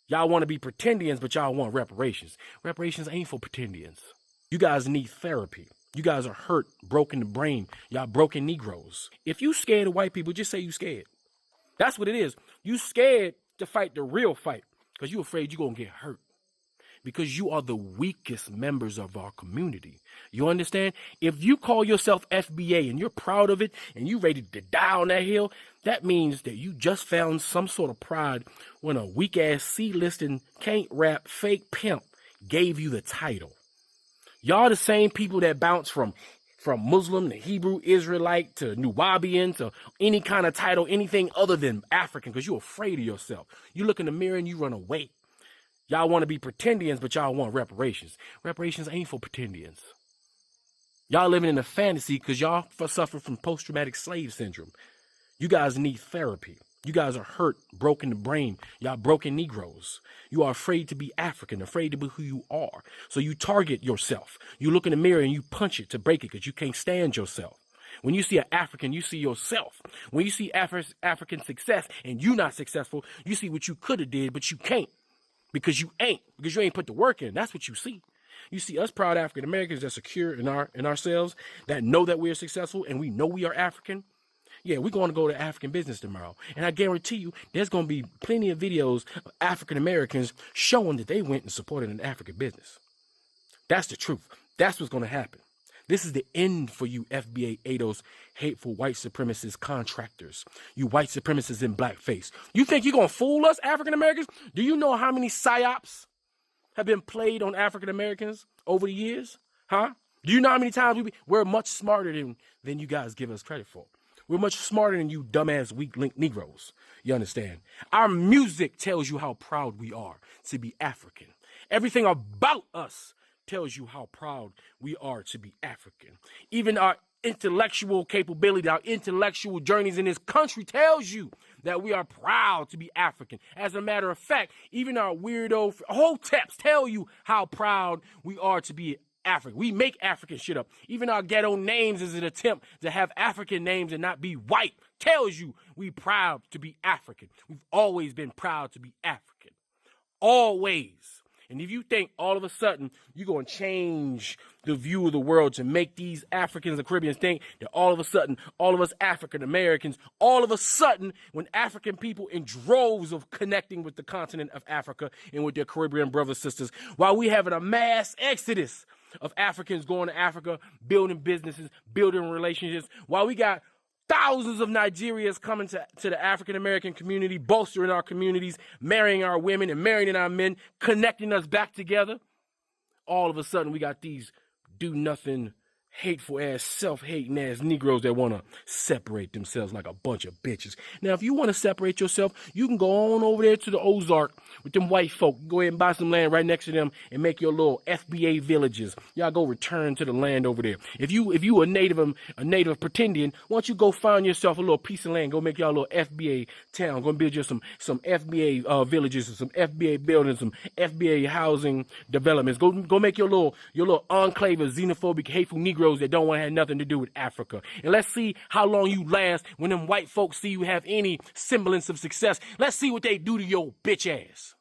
Y'all want to be pretendians, but y'all want reparations. Reparations ain't for pretendians. You guys need therapy. You guys are hurt, broken the brain. Y'all broken Negroes. If you scared of white people, just say you scared. That's what it is. You scared to fight the real fight because you afraid you're going to get hurt. Because you are the weakest members of our community. You understand? If you call yourself FBA and you're proud of it and you ready to die on that hill, that means that you just found some sort of pride when a weak-ass C-listing, can't rap, fake pimp gave you the title. Y'all the same people that bounce from Muslim to Hebrew Israelite to Nubian to any kind of title, anything other than African, because you're afraid of yourself. You look in the mirror and you run away. Y'all want to be pretendians, but y'all want reparations. Reparations ain't for pretendians. Y'all living in a fantasy because y'all suffer from post-traumatic slave syndrome. You guys need therapy. You guys are hurt, broken the brain. Y'all broken Negroes. You are afraid to be African, afraid to be who you are. So you target yourself. You look in the mirror and you punch it to break it because you can't stand yourself. When you see an African, you see yourself. When you see African success and you not successful, you see what you could have did, but you can't. Because you ain't put the work in. That's what you see. You see us proud African Americans that secure in ourselves, that know that we are successful and we know we are African. Yeah, we're going to go to African business tomorrow. And I guarantee you, there's going to be plenty of videos of African Americans showing that they went and supported an African business. That's the truth. That's what's going to happen. This is the end for you FBA ADOS, hateful white supremacist contractors. You white supremacists in blackface. You think you're going to fool us, African Americans? Do you know how many psyops have been played on African Americans over the years? Huh? Do you know how many times we're much smarter than you guys give us credit for? We're much smarter than you dumbass weak-linked Negroes. You understand? Our music tells you how proud we are to be African. Everything about us tells you how proud we are to be African. Even our intellectual capability, our intellectual journeys in this country tells you that we are proud to be African. As a matter of fact, even our weirdo hoteps tell you how proud we are to be African. We make African shit up. Even our ghetto names is an attempt to have African names and not be white. Tells you we proud to be African. We've always been proud to be African. Always. And if you think all of a sudden you're going to change the view of the world to make these Africans and Caribbeans think that all of a sudden, all of us African Americans, all of a sudden, when African people in droves of connecting with the continent of Africa and with their Caribbean brothers, sisters, while we having a mass exodus of Africans going to Africa, building businesses, building relationships, while we got thousands of Nigerians coming to the African-American community, bolstering our communities, marrying our women and marrying our men, connecting us back together. All of a sudden, we got these do-nothing, hateful-ass, self-hating-ass Negroes that want to separate themselves like a bunch of bitches. Now, if you want to separate yourself, you can go on over there to the Ozark with them white folk. Go ahead and buy some land right next to them and make your little FBA villages. Y'all go return to the land over there. If you a native pretendian, why don't you go find yourself a little piece of land? Go make y'all a little FBA town. Go build you some FBA villages, some FBA buildings, some FBA housing developments. Go make your little enclave of xenophobic, hateful Negroes that don't want to have nothing to do with Africa. And let's see how long you last when them white folks see you have any semblance of success. Let's see what they do to your bitch ass.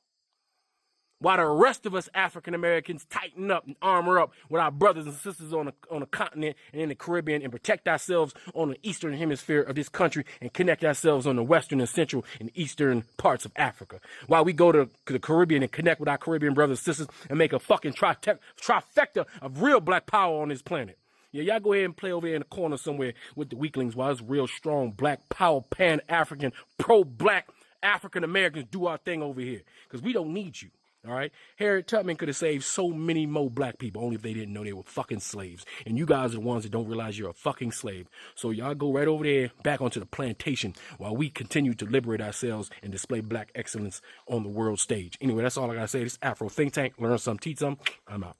While the rest of us African Americans tighten up and armor up with our brothers and sisters on the continent and in the Caribbean and protect ourselves on the eastern hemisphere of this country and connect ourselves on the western and central and eastern parts of Africa. While we go to the Caribbean and connect with our Caribbean brothers and sisters and make a fucking trifecta of real black power on this planet. Yeah, y'all go ahead and play over there in the corner somewhere with the weaklings while it's real strong black power, pan-African, pro-black African Americans do our thing over here. Because we don't need you. All right. Harriet Tubman could have saved so many more black people, only if they didn't know they were fucking slaves. And you guys are the ones that don't realize you're a fucking slave. So y'all go right over there, back onto the plantation, while we continue to liberate ourselves and display black excellence on the world stage. Anyway, that's all I gotta say. This is Afro Think Tank. Learn some, teach some. I'm out.